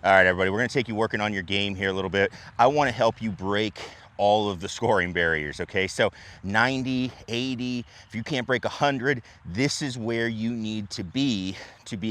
All right, everybody, we're gonna take you working on your game here a little bit. I wanna help you break all of the scoring barriers, okay? So 90, 80, if you can't break 100, this is where you need to be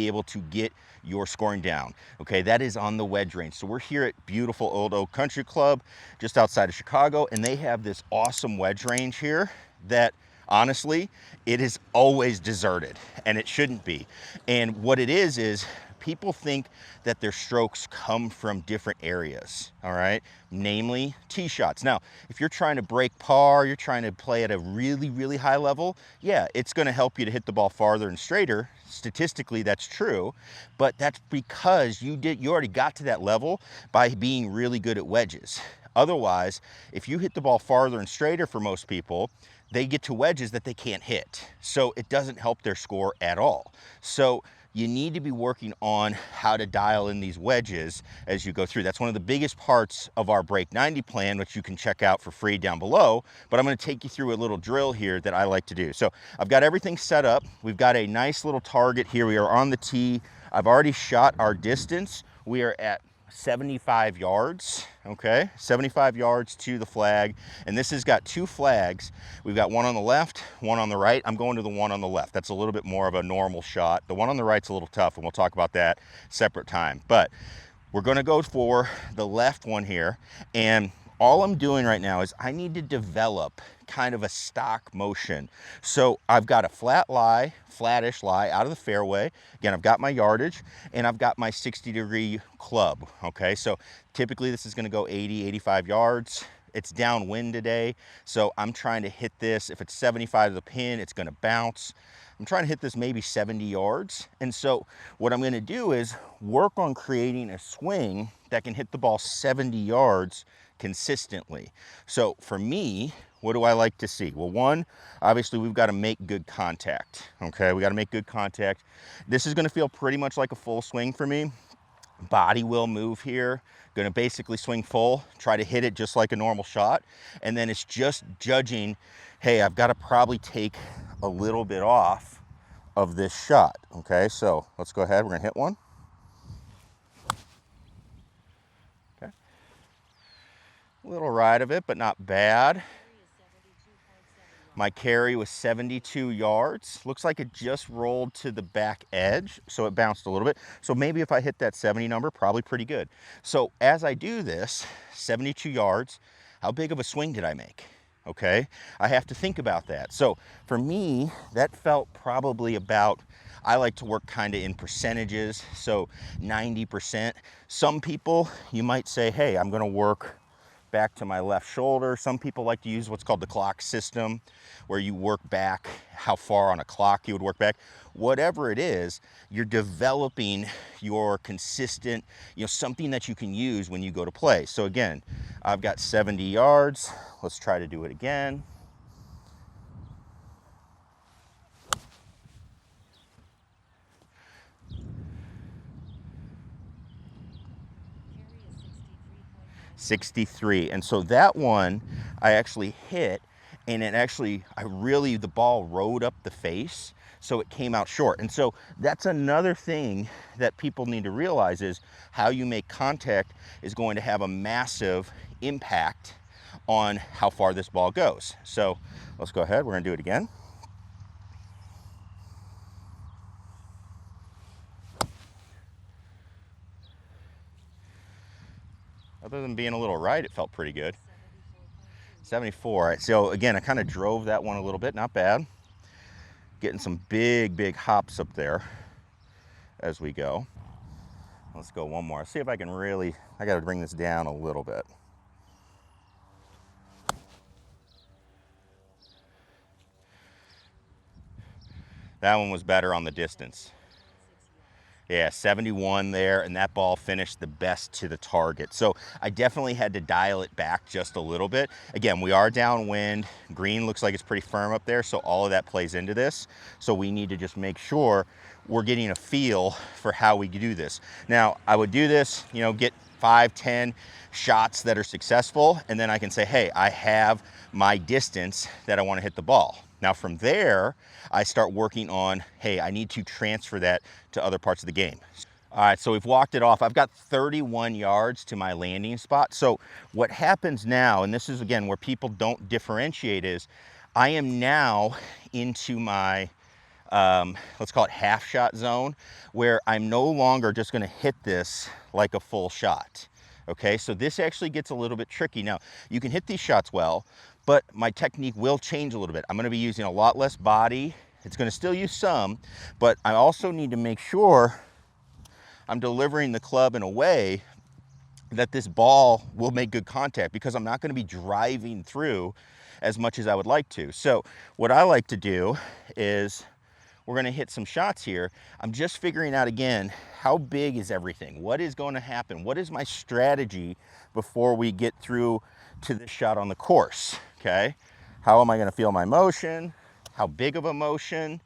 able to get your scoring down, okay? That is on the wedge range. So we're here at beautiful Old Oak Country Club, just outside of Chicago, and they have this awesome wedge range here that honestly, it is always deserted, and it shouldn't be. And what it is people think that their strokes come from different areas, all right? Namely, tee shots. Now, if you're trying to break par, you're trying to play at a really, really high level, yeah, it's gonna help you to hit the ball farther and straighter. Statistically, that's true, but that's because you already got to that level by being really good at wedges. Otherwise, if you hit the ball farther and straighter for most people, they get to wedges that they can't hit. So it doesn't help their score at all. So you need to be working on how to dial in these wedges as you go through. That's one of the biggest parts of our Break 90 plan, which you can check out for free down below. But I'm gonna take you through a little drill here that I like to do. So I've got everything set up. We've got a nice little target here. We are on the tee. I've already shot our distance. We are at 75 yards, okay? 75 yards to the flag. And this has got two flags. We've got one on the left, one on the right. I'm going to the one on the left. That's a little bit more of a normal shot. The one on the right's a little tough, and we'll talk about that separate time. But we're gonna go for the left one here. And all I'm doing right now is I need to develop kind of a stock motion. So I've got a flattish lie out of the fairway. Again, I've got my yardage and I've got my 60-degree club, okay? So typically this is gonna go 80, 85 yards. It's downwind today, so I'm trying to hit this. If it's 75 to the pin, it's gonna bounce. I'm trying to hit this maybe 70 yards. And so what I'm gonna do is work on creating a swing that can hit the ball 70 yards consistently. So for me, what do I like to see? Well, one, obviously we've got to make good contact, okay? We got to make good contact. This is going to feel pretty much like a full swing for me. Body will move here. Going to basically swing full, try to hit it just like a normal shot. And then it's just judging, hey, I've got to probably take a little bit off of this shot, okay? So let's go ahead, we're going to hit one. Little ride of it, but not bad. My carry was 72 yards. Looks like it just rolled to the back edge, so it bounced a little bit. So maybe if I hit that 70 number, probably pretty good. So as I do this, 72 yards, how big of a swing did I make? Okay, I have to think about that. So for me, that felt probably about, I like to work kind of in percentages, so 90%. Some people, you might say, hey, I'm gonna work back to my left shoulder. Some people like to use what's called the clock system, where you work back how far on a clock you would work back. Whatever it is, you're developing your consistent, something that you can use when you go to play. So again, I've got 70 yards. Let's try to do it again. .63, and so that one I actually hit, and the ball rode up the face, so it came out short. And so that's another thing that people need to realize is how you make contact is going to have a massive impact on how far this ball goes. So let's go ahead, we're gonna do it again. Other than being a little right, it felt pretty good. 74. So again, I kind of drove that one a little bit, not bad. Getting some big hops up there as we go. Let's go one more. See if I can I got to bring this down a little bit. That one was better on the distance. Yeah, 71 there, and that ball finished the best to the target. So I definitely had to dial it back just a little bit. Again, we are downwind. Green looks like it's pretty firm up there, so all of that plays into this. So we need to just make sure we're getting a feel for how we do this. Now, I would do this, get 5, 10 shots that are successful, and then I can say, hey, I have my distance that I want to hit the ball. Now from there, I start working on, hey, I need to transfer that to other parts of the game. All right, so we've walked it off. I've got 31 yards to my landing spot. So what happens now, and this is again where people don't differentiate, is I am now into my, let's call it half shot zone, where I'm no longer just gonna hit this like a full shot. Okay, so this actually gets a little bit tricky. Now, you can hit these shots well, but my technique will change a little bit. I'm gonna be using a lot less body. It's gonna still use some, but I also need to make sure I'm delivering the club in a way that this ball will make good contact, because I'm not going to be driving through as much as I would like to. So what I like to do is, we're going to hit some shots here. I'm just figuring out again, how big is everything? What is going to happen? What is my strategy before we get through to this shot on the course? Okay, how am I going to feel my motion? How big of a motion?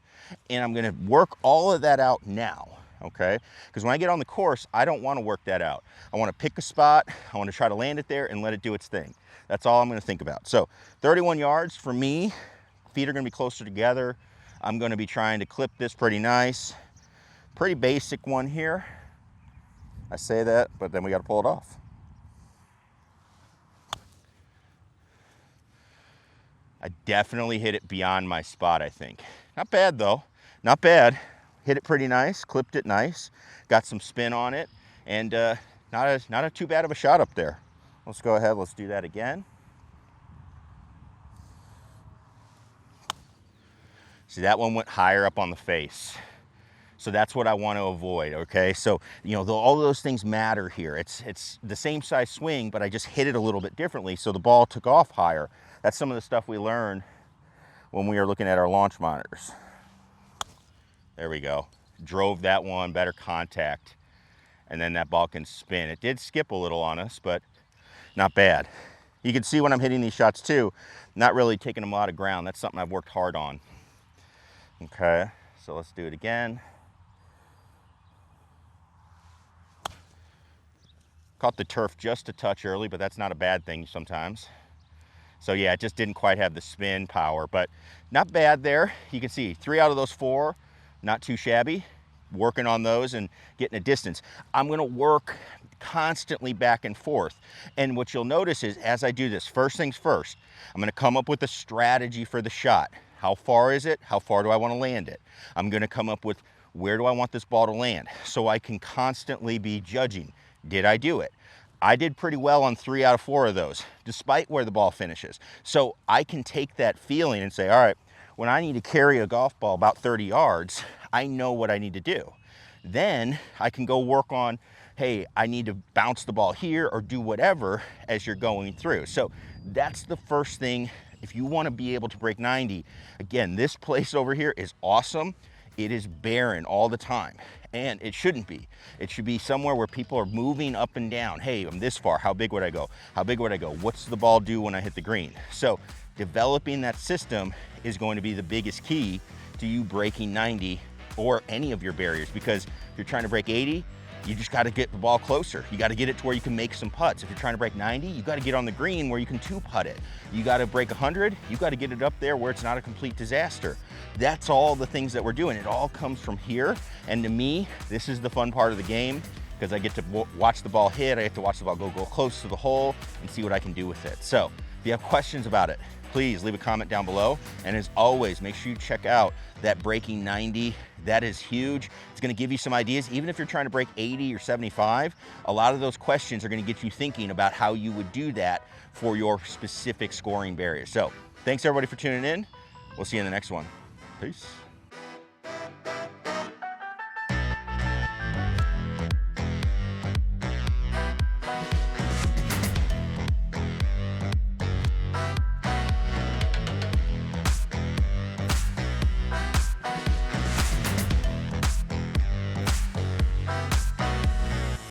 And I'm going to work all of that out now. Okay, because when I get on the course, I don't want to work that out. I want to pick a spot, I want to try to land it there and let it do its thing. That's all I'm going to think about. So 31 yards for me, feet are going to be closer together. I'm going to be trying to clip this pretty nice. Pretty basic one here. I say that, but then we got to pull it off. I definitely hit it beyond my spot, I think. Not bad though, not bad. Hit it pretty nice, clipped it nice, got some spin on it, and not a too bad of a shot up there. Let's go ahead, let's do that again. See, that one went higher up on the face. So that's what I want to avoid, okay? So, you know, all those things matter here. It's the same size swing, but I just hit it a little bit differently, so the ball took off higher. That's some of the stuff we learned when we are looking at our launch monitors. There we go. Drove that one, better contact. And then that ball can spin. It did skip a little on us, but not bad. You can see when I'm hitting these shots too, not really taking them a lot of ground. That's something I've worked hard on. Okay, so let's do it again. Caught the turf just a touch early, but that's not a bad thing sometimes. So yeah, it just didn't quite have the spin power, but not bad there. You can see 3 out of those 4. Not too shabby. Working on those and getting a distance. I'm going to work constantly back and forth. And what you'll notice is, as I do this, first things first, I'm going to come up with a strategy for the shot. How far is it? How far do I want to land it? I'm going to come up with, where do I want this ball to land? So I can constantly be judging. Did I do it? I did pretty well on 3 out of 4 of those, despite where the ball finishes. So I can take that feeling and say, all right, when I need to carry a golf ball about 30 yards, I know what I need to do. Then I can go work on, hey, I need to bounce the ball here or do whatever as you're going through. So that's the first thing. If you want to be able to break 90, again, this place over here is awesome. It is barren all the time, and it shouldn't be. It should be somewhere where people are moving up and down. Hey, I'm this far. How big would I go? How big would I go? What's the ball do when I hit the green? So developing that system is going to be the biggest key to you breaking 90 or any of your barriers, because if you're trying to break 80, you just got to get the ball closer. You got to get it to where you can make some putts. If you're trying to break 90, you got to get on the green where you can 2-putt it. You got to break 100, you got to get it up there where it's not a complete disaster. That's all the things that we're doing. It all comes from here. And to me, this is the fun part of the game, because I get to watch the ball hit. I get to watch the ball go close to the hole and see what I can do with it. So if you have questions about it, please leave a comment down below. And as always, make sure you check out that breaking 90. That is huge. It's gonna give you some ideas. Even if you're trying to break 80 or 75, a lot of those questions are gonna get you thinking about how you would do that for your specific scoring barriers. So thanks everybody for tuning in. We'll see you in the next one. Peace.